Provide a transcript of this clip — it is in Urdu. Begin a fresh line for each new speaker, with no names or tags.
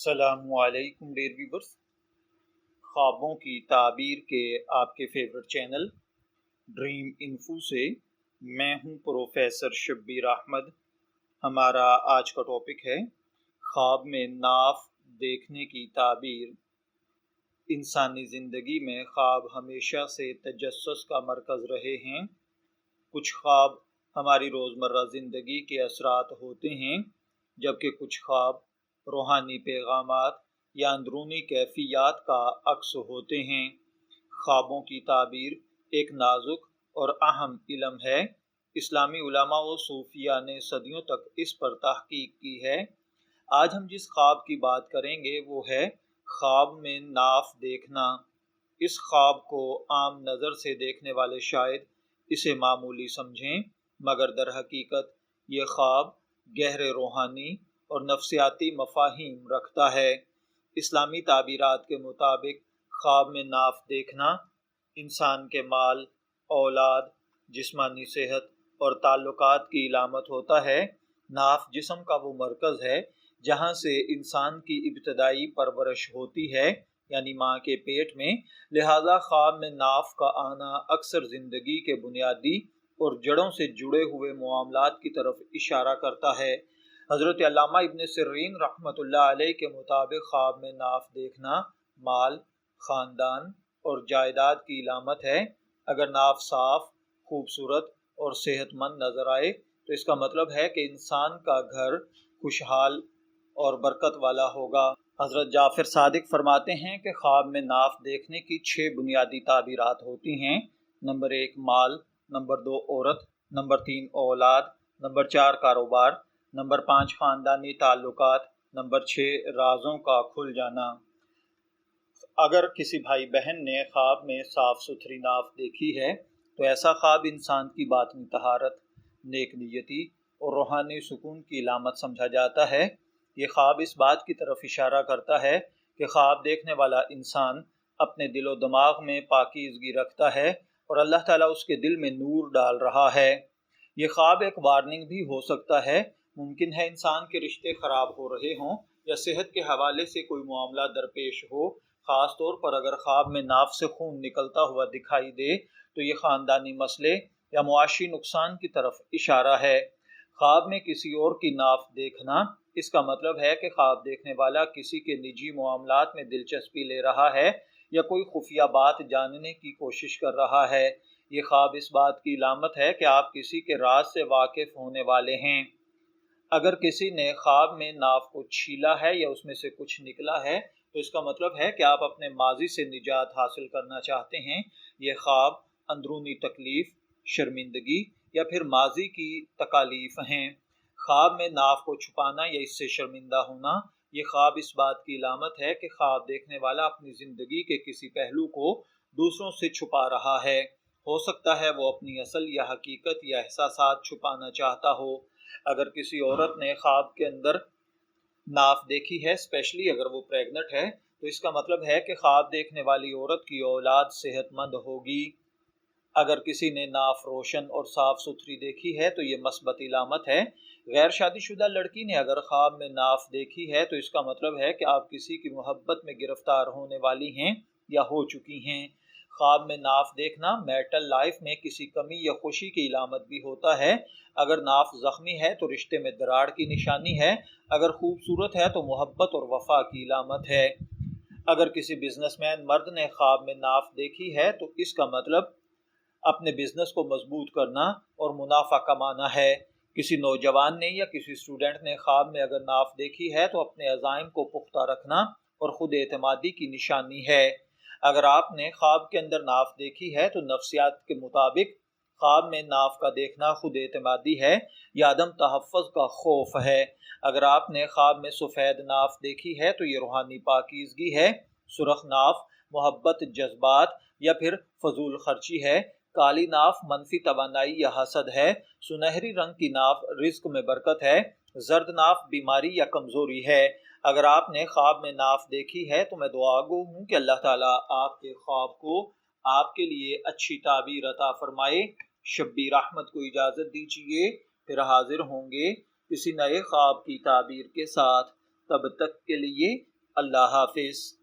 السلام علیکم ڈیئر ویورز، خوابوں کی تعبیر کے آپ کے فیورٹ چینل ڈریم انفو سے میں ہوں پروفیسر شبیر احمد۔ ہمارا آج کا ٹاپک ہے خواب میں ناف دیکھنے کی تعبیر۔ انسانی زندگی میں خواب ہمیشہ سے تجسس کا مرکز رہے ہیں۔ کچھ خواب ہماری روزمرہ زندگی کے اثرات ہوتے ہیں، جبکہ کچھ خواب روحانی پیغامات یا اندرونی کیفیات کا عکس ہوتے ہیں۔ خوابوں کی تعبیر ایک نازک اور اہم علم ہے۔ اسلامی علماء و صوفیاء نے صدیوں تک اس پر تحقیق کی ہے۔ آج ہم جس خواب کی بات کریں گے وہ ہے خواب میں ناف دیکھنا۔ اس خواب کو عام نظر سے دیکھنے والے شاید اسے معمولی سمجھیں، مگر در حقیقت یہ خواب گہرے روحانی اور نفسیاتی مفاہیم رکھتا ہے۔ اسلامی تعبیرات کے مطابق خواب میں ناف دیکھنا انسان کے مال، اولاد، جسمانی صحت اور تعلقات کی علامت ہوتا ہے۔ ناف جسم کا وہ مرکز ہے جہاں سے انسان کی ابتدائی پرورش ہوتی ہے، یعنی ماں کے پیٹ میں۔ لہذا خواب میں ناف کا آنا اکثر زندگی کے بنیادی اور جڑوں سے جڑے ہوئے معاملات کی طرف اشارہ کرتا ہے۔ حضرت علامہ ابن سیرین رحمۃ اللہ علیہ کے مطابق خواب میں ناف دیکھنا مال، خاندان اور جائیداد کی علامت ہے۔ اگر ناف صاف، خوبصورت اور صحت مند نظر آئے تو اس کا مطلب ہے کہ انسان کا گھر خوشحال اور برکت والا ہوگا۔ حضرت جعفر صادق فرماتے ہیں کہ خواب میں ناف دیکھنے کی 6 بنیادی تعبیرات ہوتی ہیں۔ نمبر 1 مال، نمبر 2 عورت، نمبر 3 اولاد، نمبر 4 کاروبار، نمبر 5 خاندانی تعلقات، نمبر 6 رازوں کا کھل جانا۔ اگر کسی بھائی بہن نے خواب میں صاف ستھری ناف دیکھی ہے تو ایسا خواب انسان کی باطنی طہارت، نیک نیتی اور روحانی سکون کی علامت سمجھا جاتا ہے۔ یہ خواب اس بات کی طرف اشارہ کرتا ہے کہ خواب دیکھنے والا انسان اپنے دل و دماغ میں پاکیزگی رکھتا ہے اور اللہ تعالیٰ اس کے دل میں نور ڈال رہا ہے۔ یہ خواب ایک وارننگ بھی ہو سکتا ہے۔ ممکن ہے انسان کے رشتے خراب ہو رہے ہوں یا صحت کے حوالے سے کوئی معاملہ درپیش ہو۔ خاص طور پر اگر خواب میں ناف سے خون نکلتا ہوا دکھائی دے تو یہ خاندانی مسئلے یا معاشی نقصان کی طرف اشارہ ہے۔ خواب میں کسی اور کی ناف دیکھنا، اس کا مطلب ہے کہ خواب دیکھنے والا کسی کے نجی معاملات میں دلچسپی لے رہا ہے یا کوئی خفیہ بات جاننے کی کوشش کر رہا ہے۔ یہ خواب اس بات کی علامت ہے کہ آپ کسی کے راز سے واقف ہونے والے ہیں۔ اگر کسی نے خواب میں ناف کو چھیلا ہے یا اس میں سے کچھ نکلا ہے تو اس کا مطلب ہے کہ آپ اپنے ماضی سے نجات حاصل کرنا چاہتے ہیں۔ یہ خواب اندرونی تکلیف، شرمندگی یا پھر ماضی کی تکالیف ہیں۔ خواب میں ناف کو چھپانا یا اس سے شرمندہ ہونا، یہ خواب اس بات کی علامت ہے کہ خواب دیکھنے والا اپنی زندگی کے کسی پہلو کو دوسروں سے چھپا رہا ہے۔ ہو سکتا ہے وہ اپنی اصل یا حقیقت یا احساسات چھپانا چاہتا ہو۔ اگر کسی عورت نے خواب کے اندر ناف دیکھی ہے، اسپیشلی اگر وہ پریگننٹ ہے، تو اس کا مطلب ہے کہ خواب دیکھنے والی عورت کی اولاد صحت مند ہوگی۔ اگر کسی نے ناف روشن اور صاف ستھری دیکھی ہے تو یہ مثبت علامت ہے۔ غیر شادی شدہ لڑکی نے اگر خواب میں ناف دیکھی ہے تو اس کا مطلب ہے کہ آپ کسی کی محبت میں گرفتار ہونے والی ہیں یا ہو چکی ہیں۔ خواب میں ناف دیکھنا میرٹل لائف میں کسی کمی یا خوشی کی علامت بھی ہوتا ہے۔ اگر ناف زخمی ہے تو رشتے میں دراڑ کی نشانی ہے۔ اگر خوبصورت ہے تو محبت اور وفا کی علامت ہے۔ اگر کسی بزنس مین مرد نے خواب میں ناف دیکھی ہے تو اس کا مطلب اپنے بزنس کو مضبوط کرنا اور منافع کمانا ہے۔ کسی نوجوان نے یا کسی اسٹوڈنٹ نے خواب میں اگر ناف دیکھی ہے تو اپنے عزائم کو پختہ رکھنا اور خود اعتمادی کی نشانی ہے۔ اگر آپ نے خواب کے اندر ناف دیکھی ہے تو نفسیات کے مطابق خواب میں ناف کا دیکھنا خود اعتمادی ہے یا عدم تحفظ کا خوف ہے۔ اگر آپ نے خواب میں سفید ناف دیکھی ہے تو یہ روحانی پاکیزگی ہے۔ سرخ ناف محبت، جذبات یا پھر فضول خرچی ہے۔ کالی ناف منفی توانائی یا حسد ہے۔ سنہری رنگ کی ناف رزق میں برکت ہے۔ زرد ناف بیماری یا کمزوری ہے۔ اگر آپ نے خواب میں ناف دیکھی ہے تو میں دعا گو ہوں کہ اللہ تعالیٰ آپ کے خواب کو آپ کے لیے اچھی تعبیر عطا فرمائے۔ شبیر احمد کو اجازت دیجیے، پھر حاضر ہوں گے کسی نئے خواب کی تعبیر کے ساتھ۔ تب تک کے لیے اللہ حافظ.